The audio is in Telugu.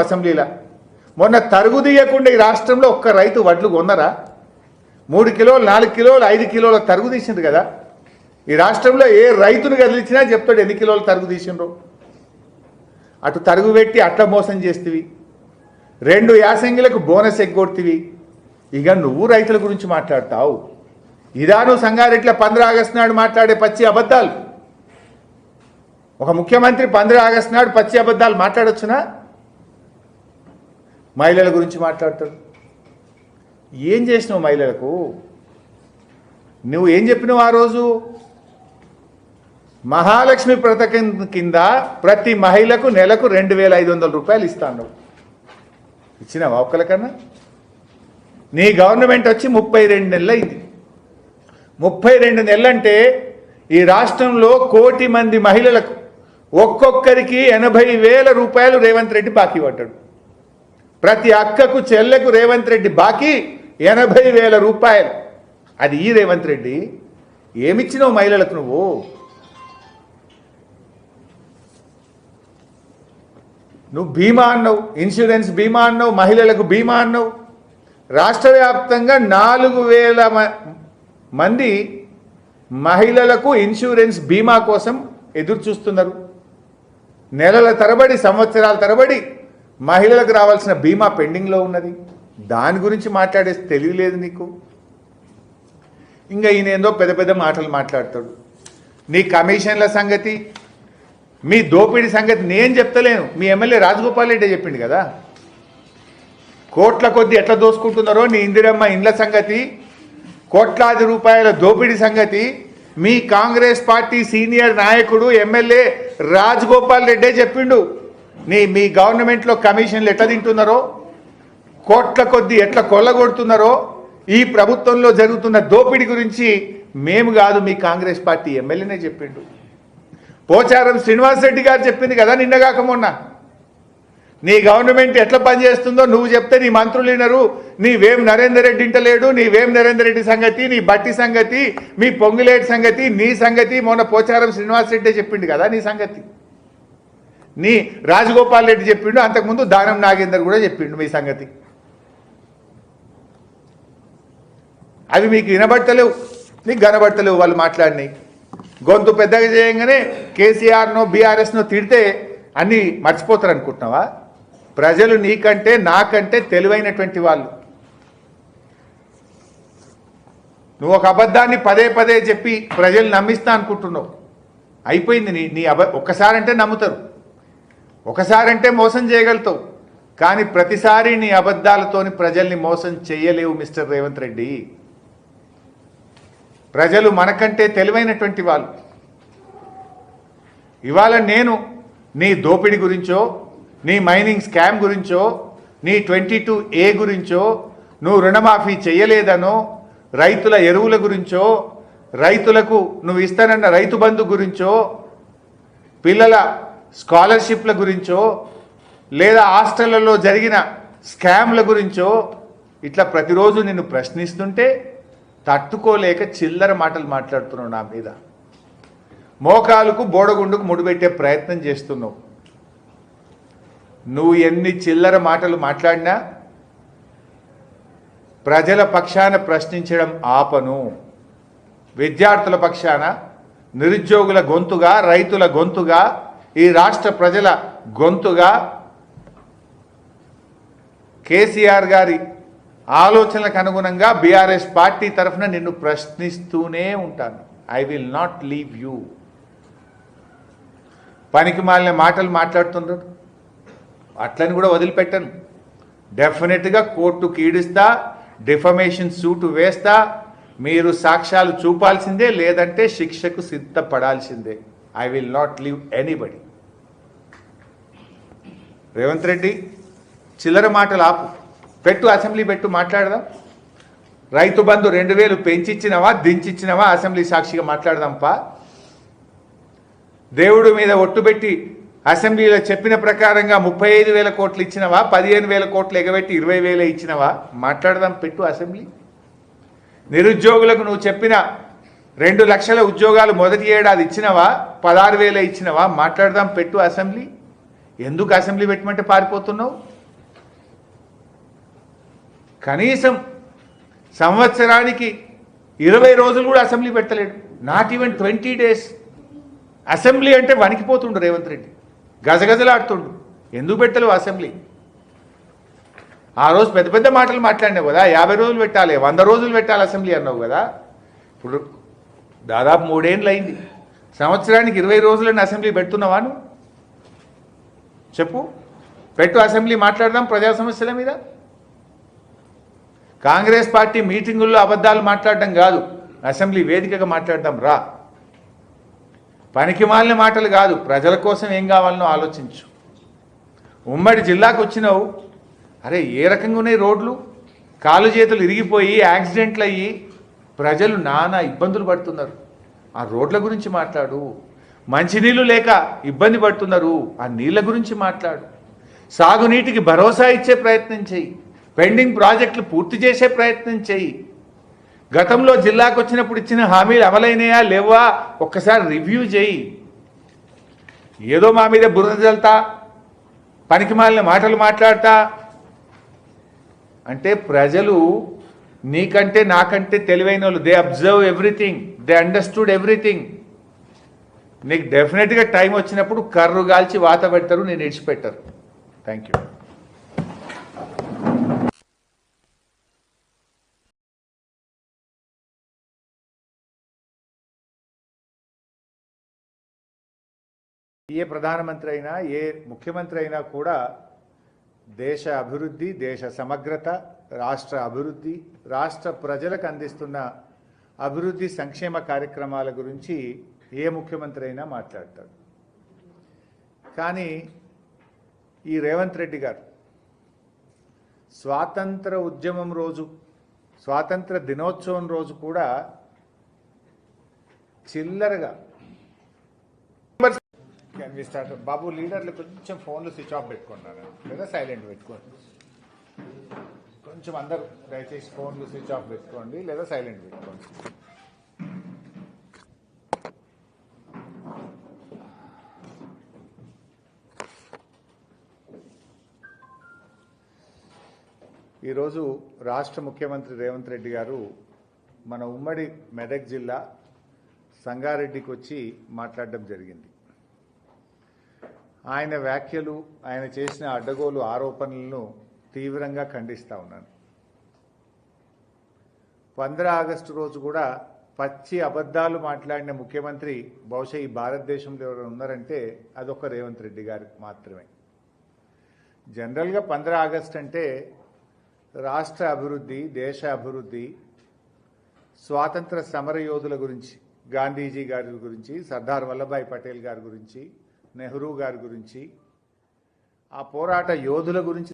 అసెంబ్లీలో మొన్న తరుగు తీయకుండా ఈ రాష్ట్రంలో ఒక్క రైతు వడ్లు కొన్నరా? 3 కిలోలు 4 కిలోలు 5 కిలోల తరుగు తీసింది కదా. ఈ రాష్ట్రంలో ఏ రైతును కదిలించినా చెప్తాడు ఎన్ని కిలోలు తరుగు తీసిండ్రో. అటు తరుగు పెట్టి అట్లా మోసం చేస్తేవి, 2 యాసంగిలకు బోనస్ ఎగ్గొడుతీవి. ఇక నువ్వు రైతుల గురించి మాట్లాడతావు. ఇదా నువ్వు సంగారెడ్ల 15 ఆగస్టు నాడు మాట్లాడే పచ్చి అబద్ధాలు? ఒక ముఖ్యమంత్రి 15 ఆగస్టు నాడు పచ్చి అబద్ధాలు మాట్లాడొచ్చునా? మహిళల గురించి మాట్లాడతాడు. ఏం చేసినావు మహిళలకు? నువ్వు ఏం చెప్పినావు ఆ రోజు? మహాలక్ష్మి పథకం కింద ప్రతి మహిళకు నెలకు 2500 రూపాయలు ఇస్తాను. ఇచ్చినావా ఒక్కరికన్నా? నీ గవర్నమెంట్ వచ్చి 32 నెలలు అయింది. 32 నెలలంటే ఈ రాష్ట్రంలో 1 కోటి మంది మహిళలకు ఒక్కొక్కరికి 80,000 రూపాయలు రేవంత్ రెడ్డి బాకీ పడ్డాడు. ప్రతి అక్కకు చెల్లెకు రేవంత్ రెడ్డి బాకీ 80,000 రూపాయలు. అది ఈ రేవంత్ రెడ్డి ఏమిచ్చినావు మహిళలకు? నువ్వు బీమా అన్నావు, ఇన్సూరెన్స్ బీమా అన్నావు, మహిళలకు బీమా అన్నావు. రాష్ట్ర వ్యాప్తంగా 4,000 మంది మహిళలకు ఇన్సూరెన్స్ బీమా కోసం ఎదురు చూస్తున్నారు. నెలల తరబడి సంవత్సరాల తరబడి మహిళలకు రావాల్సిన బీమా పెండింగ్లో ఉన్నది. దాని గురించి మాట్లాడే తెలియలేదు నీకు. ఇంకా ఈయన ఏందో పెద్ద పెద్ద మాటలు మాట్లాడతాడు. నీ కమిషన్ల సంగతి, మీ దోపిడీ సంగతి నేను చెప్తలేను, మీ ఎమ్మెల్యే రాజగోపాల్ రెడ్డి చెప్పిండు కదా. కోట్ల కొద్ది ఎట్లా దోసుకుంటున్నారో నీ ఇందిరమ్మ ఇండ్ల సంగతి, కోట్లాది రూపాయల దోపిడీ సంగతి మీ కాంగ్రెస్ పార్టీ సీనియర్ నాయకుడు ఎమ్మెల్యే రాజగోపాల్ రెడ్డే చెప్పిండు. మీ గవర్నమెంట్లో కమిషన్లు ఎట్లా తింటున్నారో, కోట్ల కొద్ది ఎట్లా కొల్లగొడుతున్నారో, ఈ ప్రభుత్వంలో జరుగుతున్న దోపిడీ గురించి మేము కాదు మీ కాంగ్రెస్ పార్టీ ఎమ్మెల్యేనే చెప్పిండు. పోచారం శ్రీనివాసరెడ్డి గారు చెప్పింది కదా నిన్నగాక మొన్న. నీ గవర్నమెంట్ ఎట్లా పనిచేస్తుందో నువ్వు చెప్తే నీ మంత్రులు వినరు. నీ వేం నరేందర్ రెడ్డి ఇంటలేడు. నీ వేం నరేందర్ రెడ్డి సంగతి, నీ బట్టి సంగతి, మీ పొంగులేటి సంగతి, నీ సంగతి మొన్న పోచారం శ్రీనివాసరెడ్డి చెప్పిండు కదా నీ సంగతి. నీ రాజగోపాల్ రెడ్డి చెప్పిండు, అంతకుముందు దానం నాగేందర్ కూడా చెప్పిండు మీ సంగతి. అవి మీకు వినబడతలేవు, నీకు కనబడతలేవు వాళ్ళు మాట్లాడినాయి. గొంతు పెద్దగా చేయగానే కేసీఆర్నో బీఆర్ఎస్నో తిడితే అన్నీ మర్చిపోతారు అనుకుంటున్నావా? ప్రజలు నీకంటే నాకంటే తెలివైనటువంటి వాళ్ళు. నువ్వు ఒక అబద్ధాన్ని పదే పదే చెప్పి ప్రజలు నమ్మిస్తా అనుకుంటున్నావు. అయిపోయింది నీ ఒక్కసారంటే నమ్ముతారు, ఒకసారంటే మోసం చేయగలుగుతావు. కానీ ప్రతిసారి నీ అబద్ధాలతోని ప్రజల్ని మోసం చేయలేవు మిస్టర్ రేవంత్ రెడ్డి. ప్రజలు మనకంటే తెలివైనటువంటి వాళ్ళు. ఇవాళ నేను నీ దోపిడీ గురించో, నీ మైనింగ్ స్కామ్ గురించో, నీ 22A గురించో, నువ్వు రుణమాఫీ చేయలేదనో, రైతుల ఎరువుల గురించో, రైతులకు నువ్వు ఇస్తానన్న రైతు బంధు గురించో, పిల్లల స్కాలర్షిప్ల గురించో, లేదా హాస్టళ్లలో జరిగిన స్కామ్ల గురించో ఇట్లా ప్రతిరోజు నిన్ను ప్రశ్నిస్తుంటే తట్టుకోలేక చిల్లర మాటలు మాట్లాడుతున్నావు నా మీద. మోకాలకు బోడగుండుకు ముడిపెట్టే ప్రయత్నం చేస్తున్నావు. నువ్వు ఎన్ని చిల్లర మాటలు మాట్లాడినా ప్రజల పక్షాన ప్రశ్నించడం ఆపను. విద్యార్థుల పక్షాన, నిరుద్యోగుల గొంతుగా, రైతుల గొంతుగా, ఈ రాష్ట్ర ప్రజల గొంతుగా కేసీఆర్ గారి ఆలోచనలకు అనుగుణంగా బీఆర్ఎస్ పార్టీ తరఫున నిన్ను ప్రశ్నిస్తూనే ఉంటాను. I will not leave you. పనికి మాలిన మాటలు మాట్లాడుతున్నారు, అట్లని కూడా వదిలిపెట్టను. డెఫినెట్గా కోర్టుకు ఈడుస్తా, డిఫమేషన్ సూటు వేస్తా. మీరు సాక్ష్యాలు చూపాల్సిందే, లేదంటే శిక్షకు సిద్ధపడాల్సిందే. I will not leave anybody. Revanth Reddy చిల్లర మాటలు ఆపు, పెట్టు, అసెంబ్లీ పెట్టు, మాట్లాడదాం. రైతు బంధు 2,000 పెంచిచ్చినవా దించిచ్చినవా అసెంబ్లీ సాక్షిగా మాట్లాడదాంపా. దేవుడి మీద ఒట్టుబెట్టి అసెంబ్లీలో చెప్పిన ప్రకారంగా 35,000 కోట్లు ఇచ్చినవా, 15,000 కోట్లు ఎగబెట్టి 20,000 ఇచ్చినవా మాట్లాడదాం, పెట్టు అసెంబ్లీ. నిరుద్యోగులకు నువ్వు చెప్పిన 2 లక్షల ఉద్యోగాలు మొదటి ఏడాది ఇచ్చినవా, 16,000 ఇచ్చినవా మాట్లాడదాం, పెట్టు అసెంబ్లీ. ఎందుకు అసెంబ్లీ పెట్టమంటే పారిపోతున్నావు? కనీసం సంవత్సరానికి 20 రోజులు కూడా అసెంబ్లీ పెట్టలేడు. Not even 20 days. అసెంబ్లీ అంటే వణికిపోతుండు రేవంత్ రెడ్డి, గజగజలాడుతుండు. ఎందుకు పెట్టలేవు అసెంబ్లీ? ఆ రోజు పెద్ద పెద్ద మాటలు మాట్లాడినావు కదా, 50 రోజులు పెట్టాలి, 100 రోజులు పెట్టాలి అసెంబ్లీ అన్నావు కదా. ఇప్పుడు దాదాపు 3 ఏళ్ళు అయింది. సంవత్సరానికి 20 రోజులని అసెంబ్లీ పెడుతున్నావా నువ్వు? చెప్పు, పెట్టు అసెంబ్లీ, మాట్లాడదాం ప్రజా సమస్యల మీద. కాంగ్రెస్ పార్టీ మీటింగుల్లో అబద్ధాలు మాట్లాడడం కాదు, అసెంబ్లీ వేదికగా మాట్లాడదాం రా. పనికిమాలిన మాటలు కాదు, ప్రజల కోసం ఏం కావాలనో ఆలోచించు. ఉమ్మడి జిల్లాకు వచ్చినావు, అరే ఏ రకంగా ఉన్నాయి రోడ్లు, కాలు చేతులు ఇరిగిపోయి యాక్సిడెంట్లు అయ్యి ప్రజలు నానా ఇబ్బందులు పడుతున్నారు. ఆ రోడ్ల గురించి మాట్లాడు. మంచినీళ్ళు లేక ఇబ్బంది పడుతున్నారు, ఆ నీళ్ళ గురించి మాట్లాడు. సాగునీటికి భరోసా ఇచ్చే ప్రయత్నం చేయి. పెండింగ్ ప్రాజెక్టులు పూర్తి చేసే ప్రయత్నం చేయి. గతంలో జిల్లాకు వచ్చినప్పుడు ఇచ్చిన హామీలు అమలైనయా లేవా ఒక్కసారి రివ్యూ చేయి. ఏదో మా మీద బురద జల్తా, పనికిమాలిన మాటలు మాట్లాడతా అంటే ప్రజలు నీకంటే నాకంటే తెలివైన వాళ్ళు. They observe everything, they understood everything. నీకు డెఫినెట్గా టైం వచ్చినప్పుడు కర్రు గాల్చి వాత పెడతారు, నేను ఇడిచిపెట్టారు. Thank you. ఏ ప్రధానమంత్రి అయినా ఏ ముఖ్యమంత్రి అయినా కూడా దేశ అభివృద్ధి, దేశ సమగ్రత, రాష్ట్ర అభివృద్ధి, రాష్ట్ర ప్రజలకు అందిస్తున్న అభివృద్ధి సంక్షేమ కార్యక్రమాల గురించి ఏ ముఖ్యమంత్రి అయినా మాట్లాడతాడు. కానీ ఈ రేవంత్ రెడ్డి గారు స్వాతంత్ర ఉద్యమం రోజు, స్వాతంత్ర దినోత్సవం రోజు కూడా చిల్లరగా బాబు లీడర్లు కొంచెం ఫోన్లు స్విచ్ ఆఫ్ పెట్టుకున్నాను లేదా సైలెంట్ పెట్టుకోండి. కొంచెం అందరూ దయచేసి ఫోన్లు స్విచ్ ఆఫ్ పెట్టుకోండి లేదా సైలెంట్ పెట్టుకోండి. ఈరోజు రాష్ట్ర ముఖ్యమంత్రి రేవంత్ రెడ్డి గారు మన ఉమ్మడి మెదక్ జిల్లా సంగారెడ్డికి వచ్చి మాట్లాడడం జరిగింది. ఆయన వ్యాఖ్యలు, ఆయన చేసిన అడ్డగోలు ఆరోపణలను తీవ్రంగా ఖండిస్తూ ఉన్నాను. 15 ఆగస్టు రోజు కూడా పచ్చి అబద్ధాలు మాట్లాడిన ముఖ్యమంత్రి బహుశా ఈ భారతదేశంలో ఎవరు ఉన్నారంటే అదొక రేవంత్ రెడ్డి గారికి మాత్రమే. జనరల్గా 15 ఆగస్టు అంటే రాష్ట్ర అభివృద్ధి, దేశ అభివృద్ధి, స్వాతంత్ర సమర యోధుల గురించి, గాంధీజీ గారి గురించి, సర్దార్ వల్లభాయ్ పటేల్ గారి గురించి, నెహ్రూ గారి గురించి, ఆ పోరాట యోధుల గురించి